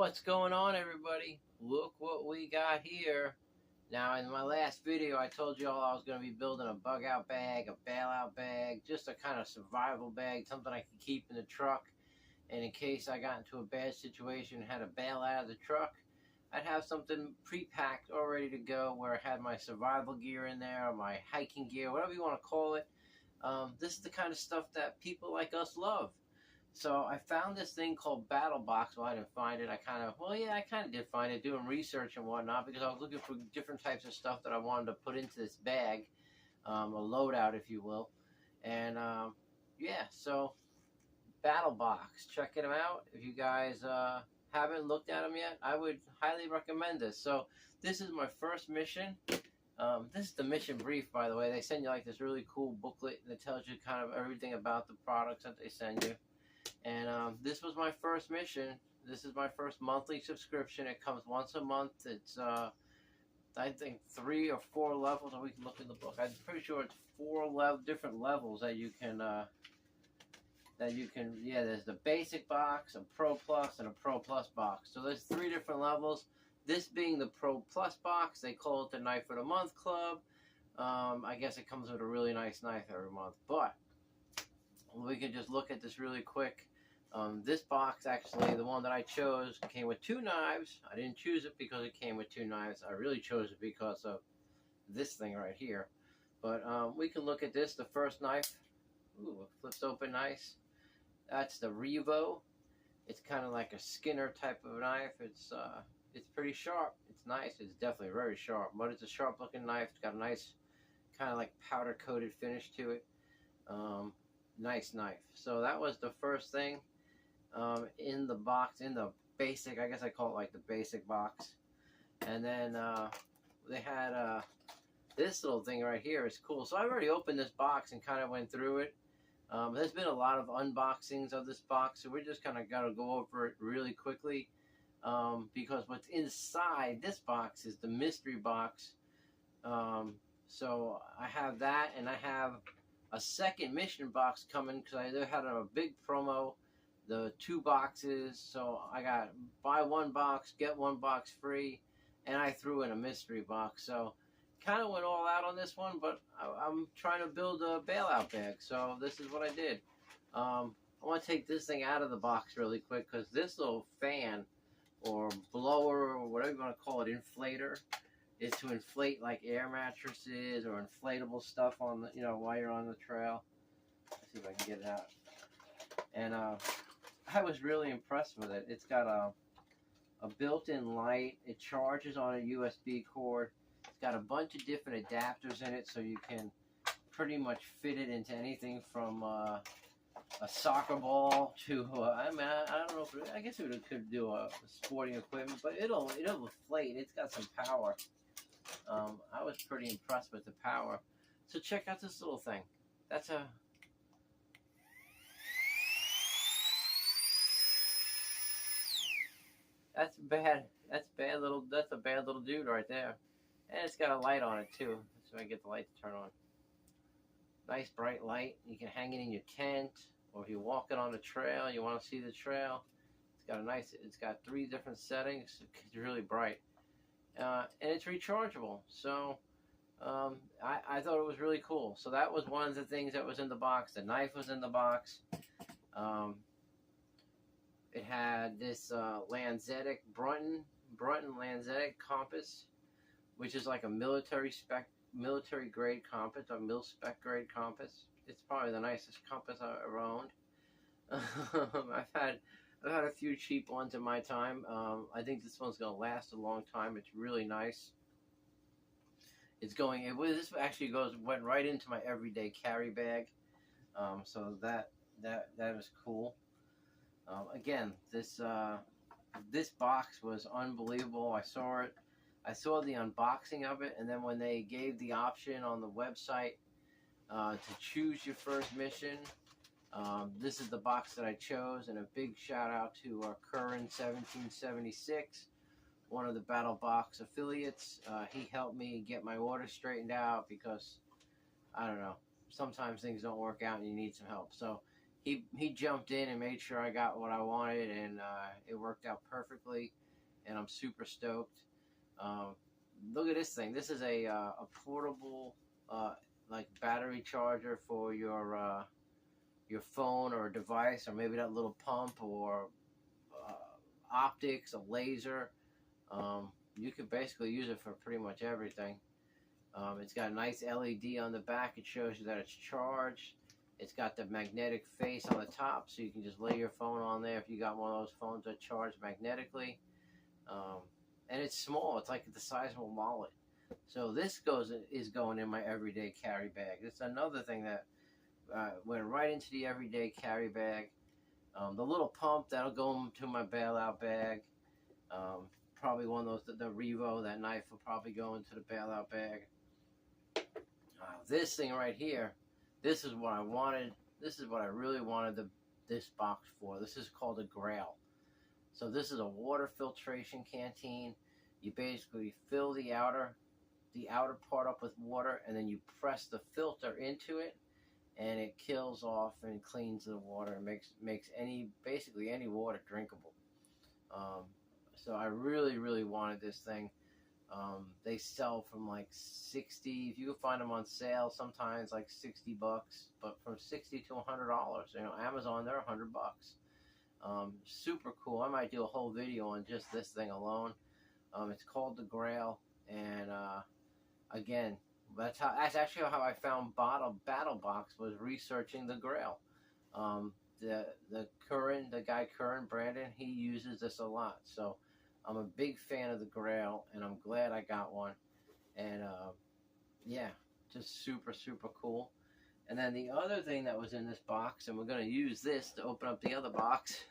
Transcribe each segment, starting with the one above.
What's going on, everybody? Look what we got here. Now, in my last video, I told you all I was going to be building a bug out bag, a bailout bag, just a kind of survival bag, something I could keep in the truck. And in case I got into a bad situation and had to bail out of the truck, I'd have something pre-packed all ready to go where I had my survival gear in there, or my hiking gear, whatever you want to call it. This is the kind of stuff that people like us love. So I found this thing called BattleBox. Well, I didn't find it. I kind of did find it doing research and whatnot because I was looking for different types of stuff that I wanted to put into this bag, a loadout, if you will. And yeah, so BattleBox, checking them out. If you guys haven't looked at them yet, I would highly recommend this. So this is my first mission. This is the mission brief, by the way. They send you like this really cool booklet that tells you kind of everything about the products that they send you. And this was my first mission. This is my first monthly subscription. It comes once a month. It's I think 3 or 4 levels, and we can look in the book. I'm pretty sure it's 4 different levels that you can yeah, there's the basic box, a Pro Plus, and a Pro Plus box. So there's 3 different levels. This being the Pro Plus box, they call it the Knife of the Month Club. I guess it comes with a really nice knife every month, but we can just look at this really quick. This box, actually, the one that I chose, came with 2 knives. I didn't choose it because it came with 2 knives. I really chose it because of this thing right here. But we can look at this, the first knife. Ooh, it flips open nice. That's the Revo. It's kind of like a Skinner type of knife. It's pretty sharp. It's nice. It's definitely very sharp, but it's a sharp looking knife. It's got a nice kind of like powder coated finish to it. Nice knife. So that was the first thing in the box, in the basic, I guess I call it like the basic box. And then they had this little thing right here. Is cool. So I've already opened this box and kind of went through it. There's been a lot of unboxings of this box, so we're just kind of got to go over it really quickly because what's inside this box is the mystery box. So I have that, and I have a second mission box coming because I had a big promo, the 2 boxes. So I got buy 1 box, get 1 box free, and I threw in a mystery box. So kind of went all out on this one, but I'm trying to build a bailout bag. So this is what I did. I want to take this thing out of the box really quick because this little fan or blower or whatever you want to call it, inflator, is to inflate like air mattresses or inflatable stuff on the, while you're on the trail. Let's see if I can get it out. And I was really impressed with it. It's got a built-in light. It charges on a USB cord. It's got a bunch of different adapters in it, so you can pretty much fit it into anything from a soccer ball to I don't know if I guess it could do a sporting equipment, but it'll inflate. It's got some power. I was pretty impressed with the power. So check out this little thing. That's a That's bad. That's a bad little dude right there. And it's got a light on it too. So I get the light to turn on. Nice bright light. You can hang it in your tent, or if you're walking on the trail, you want to see the trail. It's got 3 different settings. It's really bright. And it's rechargeable. So I thought it was really cool. So that was one of the things that was in the box. The knife was in the box. It had this Lanzetic Brunton Lanzetic compass, which is like a military grade compass, a mil spec grade compass. It's probably the nicest compass I've ever owned. I've had a few cheap ones in my time. I think this one's gonna last a long time. It's really nice. This actually went right into my everyday carry bag. So that was cool. Again, this box was unbelievable. I saw the unboxing of it, and then when they gave the option on the website to choose your first mission, this is the box that I chose. And a big shout out to Curran 1776, one of the BattleBox affiliates. He helped me get my order straightened out because I don't know, sometimes things don't work out and you need some help. So he jumped in and made sure I got what I wanted, and it worked out perfectly, and I'm super stoked. Um, Look at this thing. This is a portable like battery charger for your phone or device, or maybe that little pump, or optics, a laser. You can basically use it for pretty much everything. It's got a nice LED on the back. It shows you that it's charged. It's got the magnetic face on the top, so you can just lay your phone on there if you got one of those phones that charge magnetically. Um, and it's small. It's like the size of a wallet. So this is going in my everyday carry bag. It's another thing that went right into the everyday carry bag. The little pump, that'll go into my bailout bag. Probably one of those, the Revo, that knife will probably go into the bailout bag. This thing right here, this is what I wanted. This is what I really wanted this box for. This is called a Grail. So this is a water filtration canteen. You basically fill the outer part up with water, and then you press the filter into it, and it kills off and cleans the water and makes basically any water drinkable. So I really wanted this thing. They sell from like 60. If you can find them on sale, sometimes like $60, but from $60 to $100. You know, Amazon, they're $100. Super cool. I might do a whole video on just this thing alone. It's called the Grail, and again, that's actually how I found BattleBox, was researching the Grail. The guy Curran, Brandon, he uses this a lot. So I'm a big fan of the Grail, and I'm glad I got one. And yeah, just super cool. And then the other thing that was in this box, and we're going to use this to open up the other box.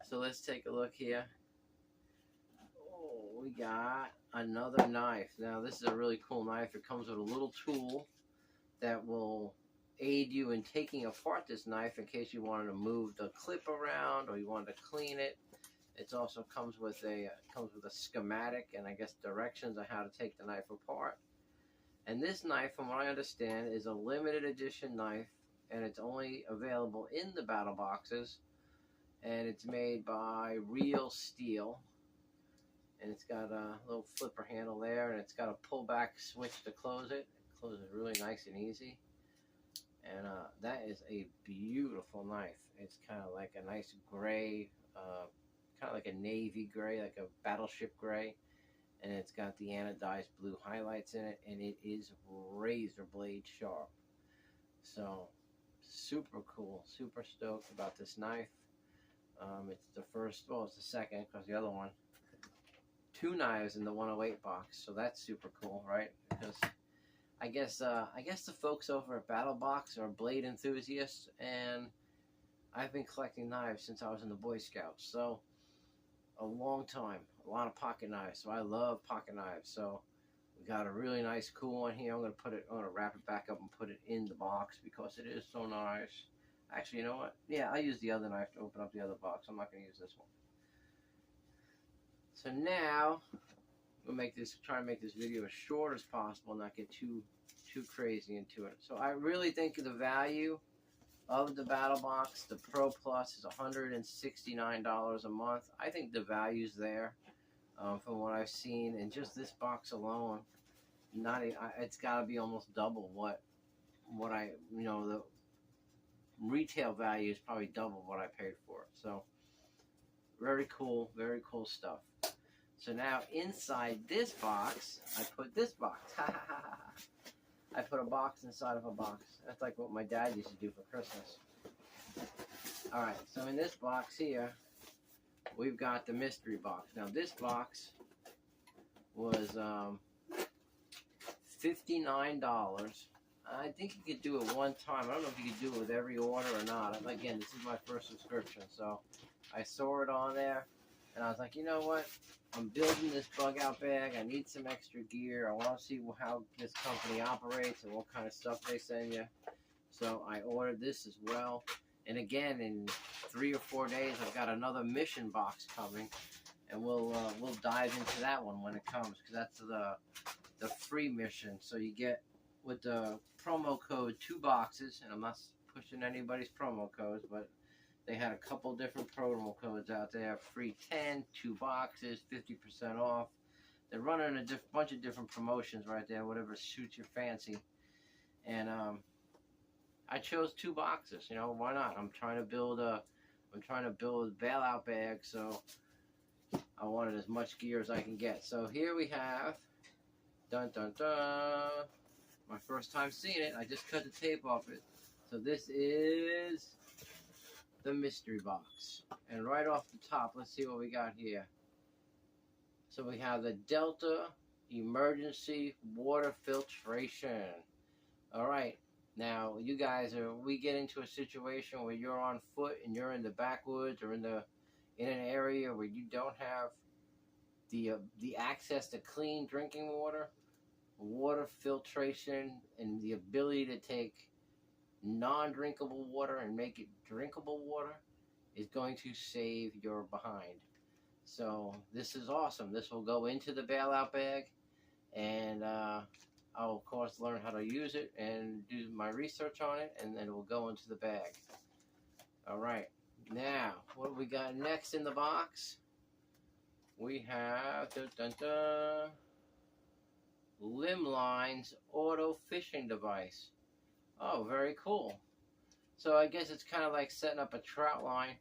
So let's take a look here. Oh, we got another knife. Now this is a really cool knife. It comes with a little tool that will aid you in taking apart this knife in case you wanted to move the clip around or you wanted to clean it. It also comes with a schematic and I guess directions on how to take the knife apart. And this knife, from what I understand, is a limited edition knife, and it's only available in the battle boxes. And it's made by Real Steel, and it's got a little flipper handle there, and it's got a pullback switch to close it. It closes really nice and easy. And that is a beautiful knife. It's kind of like a nice gray, kind of like a navy gray, like a battleship gray. And it's got the anodized blue highlights in it, and it is razor blade sharp. So, super cool, super stoked about this knife. It's the first, well, it's the second, because the other one, 2 knives in the 108 box, so that's super cool, right? Because I guess the folks over at BattleBox are blade enthusiasts, and I've been collecting knives since I was in the Boy Scouts, so a long time. A lot of pocket knives, so I love pocket knives. So we got a really nice cool one here. I'm gonna wrap it back up and put it in the box because it is so nice. Actually, you know what? Yeah, I use the other knife to open up the other box. I'm not gonna use this one. So now we'll try and make this video as short as possible, not get too crazy into it. So I really think the value of the BattleBox, the Pro Plus, is $169 a month. I think the value's there. From what I've seen, and just this box alone, it's got to be almost double what the retail value is probably double what I paid for it. So very cool stuff. So now inside this box, I put this box. I put a box inside of a box. That's like what my dad used to do for Christmas. All right, so in this box here, we've got the mystery box. Now this box was $59. I think you could do it one time. I don't know if you could do it with every order or not. Again, this is my first subscription, so I saw it on there, and I was like, you know what? I'm building this bug out bag. I need some extra gear. I want to see how this company operates and what kind of stuff they send you. So I ordered this as well. And again, in 3 or 4 days, I've got another mission box coming, and we'll dive into that one when it comes, because that's the free mission. So you get, with the promo code, 2 boxes, and I'm not pushing anybody's promo codes, but they had a couple different promo codes out there. Free 10, 2 boxes, 50% off. They're running a bunch of different promotions right there, whatever suits your fancy. And I chose 2 boxes. You know, why not? I'm trying to build a bailout bag, so I wanted as much gear as I can get. So here we have, dun dun dun, my first time seeing it. I just cut the tape off it. So this is the mystery box. And right off the top, let's see what we got here. So we have the Delta Emergency Water Filtration. All right. Now, you guys, we get into a situation where you're on foot and you're in the backwoods or in an area where you don't have the access to clean drinking water, water filtration, and the ability to take non-drinkable water and make it drinkable water is going to save your behind. So this is awesome. This will go into the bailout bag, and I'll of course learn how to use it and do my research on it, and then it will go into the bag. All right, now what do we got next in the box? We have Limeline's auto fishing device. Oh, very cool. So I guess it's kind of like setting up a trout line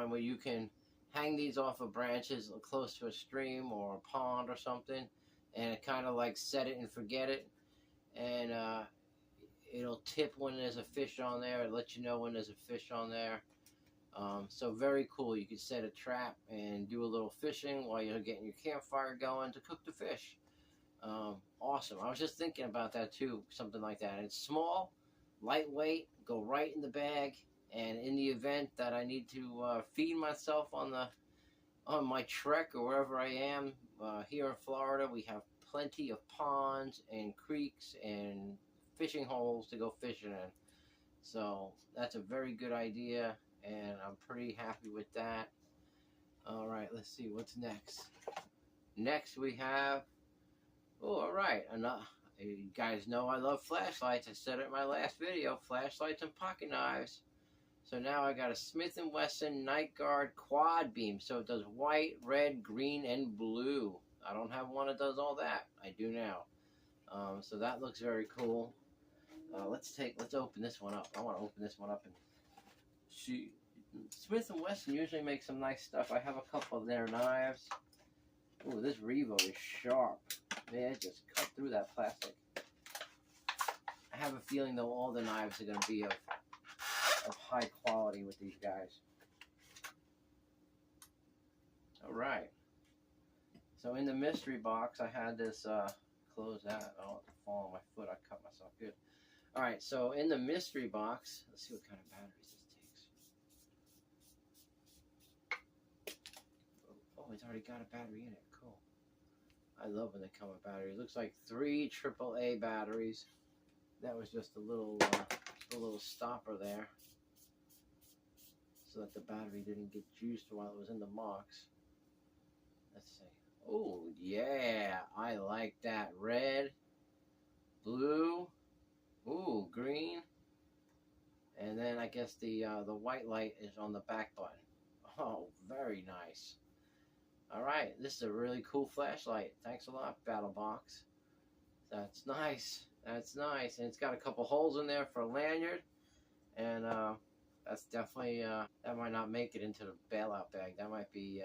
where you can hang these off of branches close to a stream or a pond or something, and kind of like set it and forget it, and it'll tip when there's a fish on there. It'll let you know when there's a fish on there. So very cool. You can set a trap and do a little fishing while you're getting your campfire going to cook the fish. Awesome. I was just thinking about that too, something like that. And it's small, lightweight, go right in the bag, and in the event that I need to feed myself on my trek or wherever I am, here in Florida, we have plenty of ponds and creeks and fishing holes to go fishing in. So that's a very good idea, and I'm pretty happy with that. All right, let's see what's next. Next we have, all right, you guys know I love flashlights. I said it in my last video, flashlights and pocket knives. So now I got a Smith & Wesson Night Guard quad beam. So it does white, red, green, and blue. I don't have one that does all that. I do now. So that looks very cool. Let's open this one up. I want to open this one up and see. Smith & Wesson usually makes some nice stuff. I have a couple of their knives. Ooh, this Revo is sharp. Man, it just cut through that plastic. I have a feeling though all the knives are going to be of high quality with these guys. All right. So in the mystery box, I had this, close that. I don't want to fall on my foot. I cut myself good. All right. So in the mystery box, let's see what kind of batteries this takes. Oh, it's already got a battery in it. Cool. I love when they come with batteries. It looks like 3 AAA batteries. That was just a little stopper there, so that the battery didn't get juiced while it was in the box. Let's see. Oh, yeah. I like that. Red, blue, ooh, green. And then I guess the white light is on the back button. Oh, very nice. All right. This is a really cool flashlight. Thanks a lot, BattleBox. That's nice. That's nice. And it's got a couple holes in there for a lanyard. And, that's definitely, that might not make it into the bailout bag. That might be,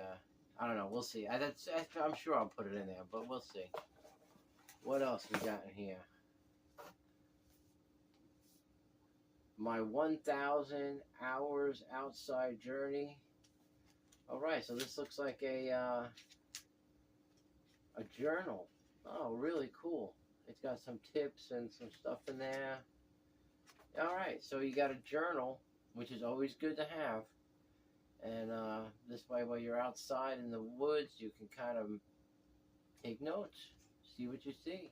I don't know. We'll see. I'm sure I'll put it in there, but we'll see. What else we got in here? My 1,000 hours outside journey. All right, so this looks like a journal. Oh, really cool. It's got some tips and some stuff in there. All right, so you got a journal, which is always good to have. And this way, while you're outside in the woods, you can kind of take notes, see what you see.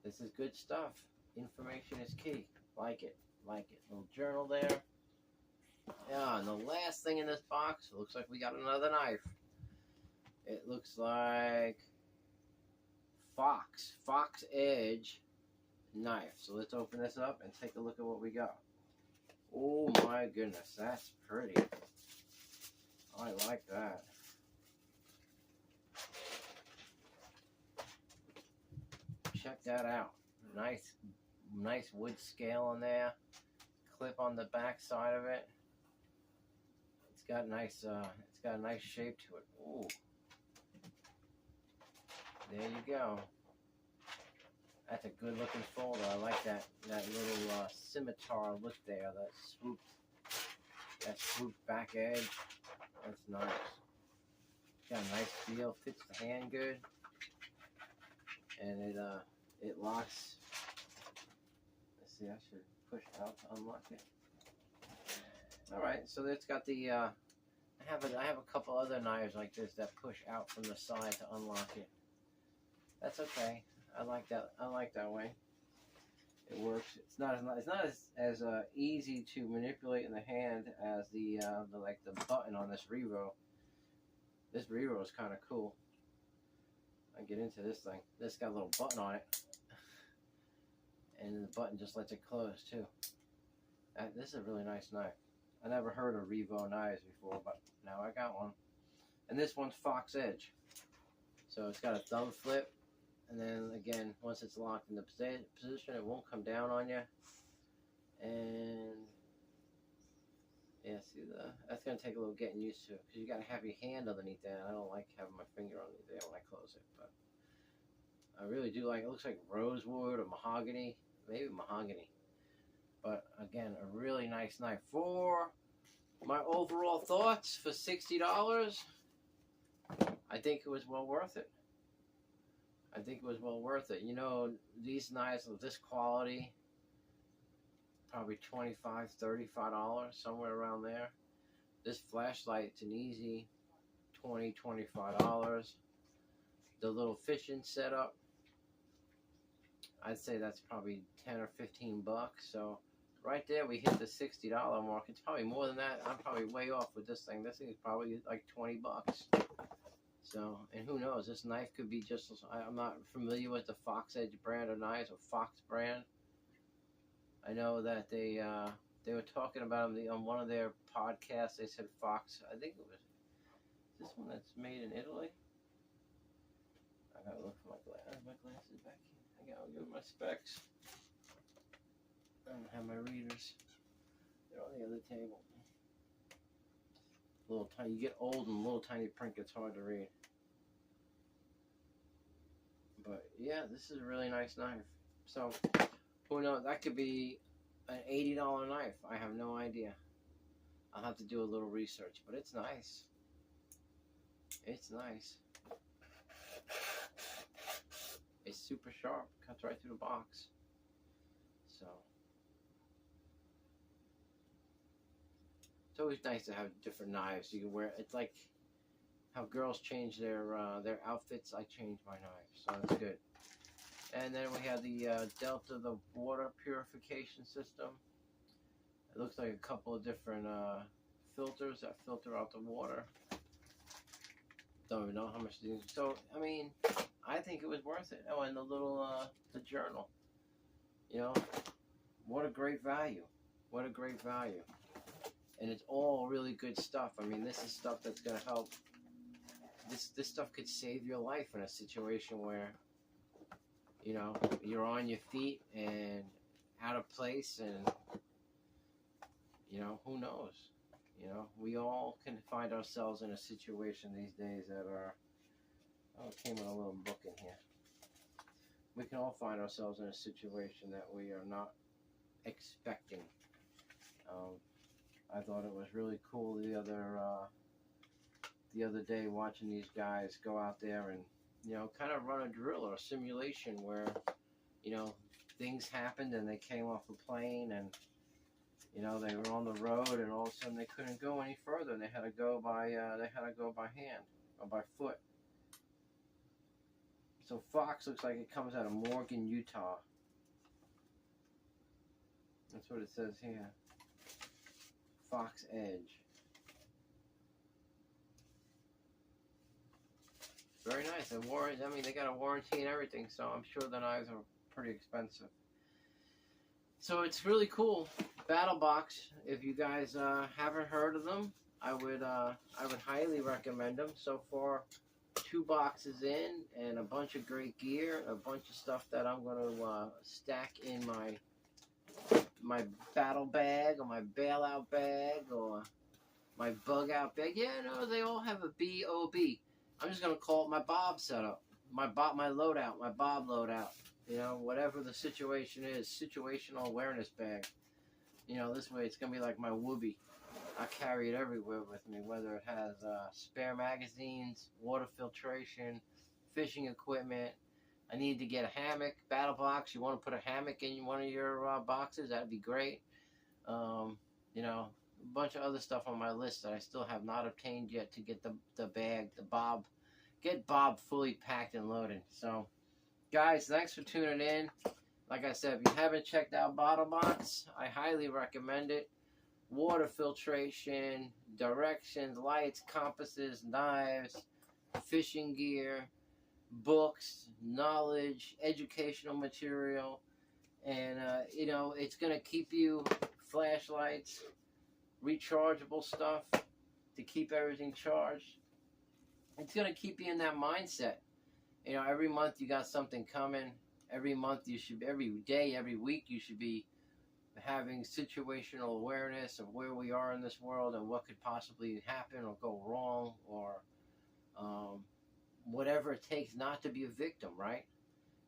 This is good stuff. Information is key. Like it, like it. Little journal there. Yeah, and the last thing in this box, it looks like we got another knife. It looks like Fox Edge knife. So let's open this up and take a look at what we got. Oh my goodness, that's pretty. I like that. Check that out. Nice wood scale on there. Clip on the back side of it. It's got a nice shape to it. Ooh. There you go. That's a good looking folder. I like that little scimitar look there. That swooped back edge. That's nice. Got a nice feel. Fits the hand good. And it locks. Let's see. I should push out to unlock it. All right. So it's got the. I have a couple other knives like this that push out from the side to unlock it. That's okay. I like that way. It works. It's not as easy to manipulate in the hand as the button on this Revo. This Revo is kind of cool. I get into this thing. This got a little button on it, and the button just lets it close too. This is a really nice knife. I never heard of Revo knives before, but now I got one. And this one's Fox Edge. So it's got a thumb flip. And then again, once it's locked in the position, it won't come down on you. And yeah, see that's gonna take a little getting used to because you gotta have your hand underneath there. I don't like having my finger underneath there when I close it, but I really do like it. Looks like rosewood or mahogany, maybe mahogany. But again, a really nice knife. For my overall thoughts, for $60, I think it was well worth it. I think it was well worth it. You know, these knives of this quality, probably $25, $35, somewhere around there. This flashlight's an easy $20, $25. The little fishing setup, I'd say that's probably 10 or 15 bucks. So right there, we hit the $60 mark. It's probably more than that. I'm probably way off with this thing. This thing is probably like 20 bucks. So, and who knows, this knife could be just, I'm not familiar with the Fox Edge brand of knives, or Fox brand. I know that they were talking about them on one of their podcasts. They said Fox, I think it was, this one that's made in Italy? I gotta look for my glasses back here. I gotta get my specs. I don't have my readers. They're on the other table. Little tiny, you get old and little tiny print gets hard to read. But yeah, this is a really nice knife. So who knows? That could be an $80 knife. I have no idea. I'll have to do a little research, but it's nice. It's nice. It's super sharp. Cuts right through the box. So it's always nice to have different knives you can wear. It's like how girls change their outfits. I change my knives, so that's good. And then we have the Delta, the water purification system. It looks like a couple of different filters that filter out the water. Don't even know how much these. So I mean, I think it was worth it. Oh, and the little the journal. You know, what a great value. What a great value. And it's all really good stuff. I mean, this is stuff that's going to help. This stuff could save your life in a situation where, you know, you're on your feet and out of place, and, you know, who knows? You know, we all can find ourselves in a situation these days that are, oh, it came with a little book in here. We can all find ourselves in a situation that we are not expecting. I thought it was really cool the other day watching these guys go out there and, you know, kind of run a drill or a simulation where, you know, things happened and they came off a plane and, you know, they were on the road and all of a sudden they couldn't go any further and they had to go by hand or by foot. So Fox looks like it comes out of Morgan, Utah. That's what it says here. Fox Edge. Very nice. And warranty, I mean, they got a warranty and everything, so I'm sure the knives are pretty expensive. So it's really cool. BattleBox. If you guys haven't heard of them, I would highly recommend them. So far, 2 boxes in and a bunch of great gear, a bunch of stuff that I'm going to stack in my battle bag or my bailout bag or my bug out bag. Yeah, no, they all have a B-O-B. I'm just going to call it my Bob setup, my loadout, my Bob loadout. You know, whatever the situation is, situational awareness bag. You know, this way it's going to be like my whoopee. I carry it everywhere with me, whether it has spare magazines, water filtration, fishing equipment. I need to get a hammock, BattleBox. You want to put a hammock in one of your boxes, that'd be great. You know, a bunch of other stuff on my list that I still have not obtained yet to get the bag, the Bob, get Bob fully packed and loaded. So, guys, thanks for tuning in. Like I said, if you haven't checked out BattleBox, I highly recommend it. Water filtration, directions, lights, compasses, knives, fishing gear, books, knowledge, educational material, and you know, it's gonna keep you flashlights, rechargeable stuff to keep everything charged. It's gonna keep you in that mindset. You know, every month you got something coming. Every month you should, every day, every week you should be having situational awareness of where we are in this world and what could possibly happen or go wrong, or whatever it takes not to be a victim, right?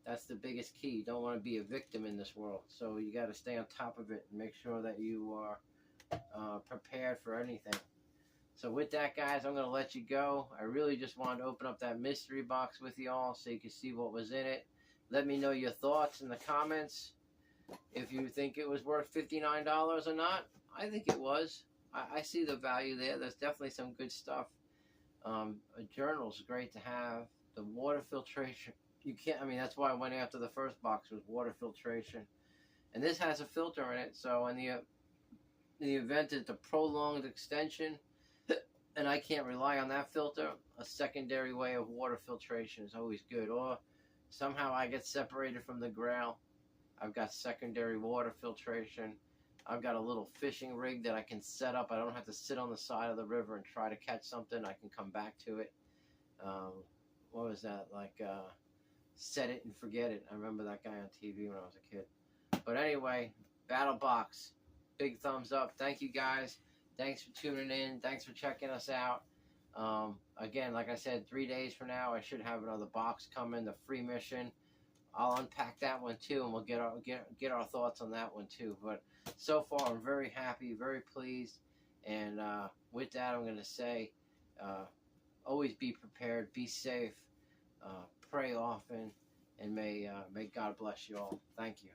That's the biggest key. You don't want to be a victim in this world. So you got to stay on top of it and make sure that you are prepared for anything. So with that, guys, I'm going to let you go. I really just wanted to open up that mystery box with you all so you can see what was in it. Let me know your thoughts in the comments. If you think it was worth $59 or not, I think it was. I see the value there. There's definitely some good stuff. A journal's great to have. The water filtration, you can't. I mean, that's why I went after the first box, was water filtration, and this has a filter in it. So in the event it's a prolonged extension, and I can't rely on that filter, a secondary way of water filtration is always good. Or somehow I get separated from the grail, I've got secondary water filtration. I've got a little fishing rig that I can set up. I don't have to sit on the side of the river and try to catch something. I can come back to it. What was that? Like, set it and forget it. I remember that guy on TV when I was a kid. But anyway, BattleBox, big thumbs up. Thank you, guys. Thanks for tuning in. Thanks for checking us out. Again, like I said, 3 days from now, I should have another box coming, the free mission. I'll unpack that one too, and we'll get our thoughts on that one too. But so far, I'm very happy, very pleased. And with that, I'm going to say, always be prepared, be safe, pray often, and may God bless you all. Thank you.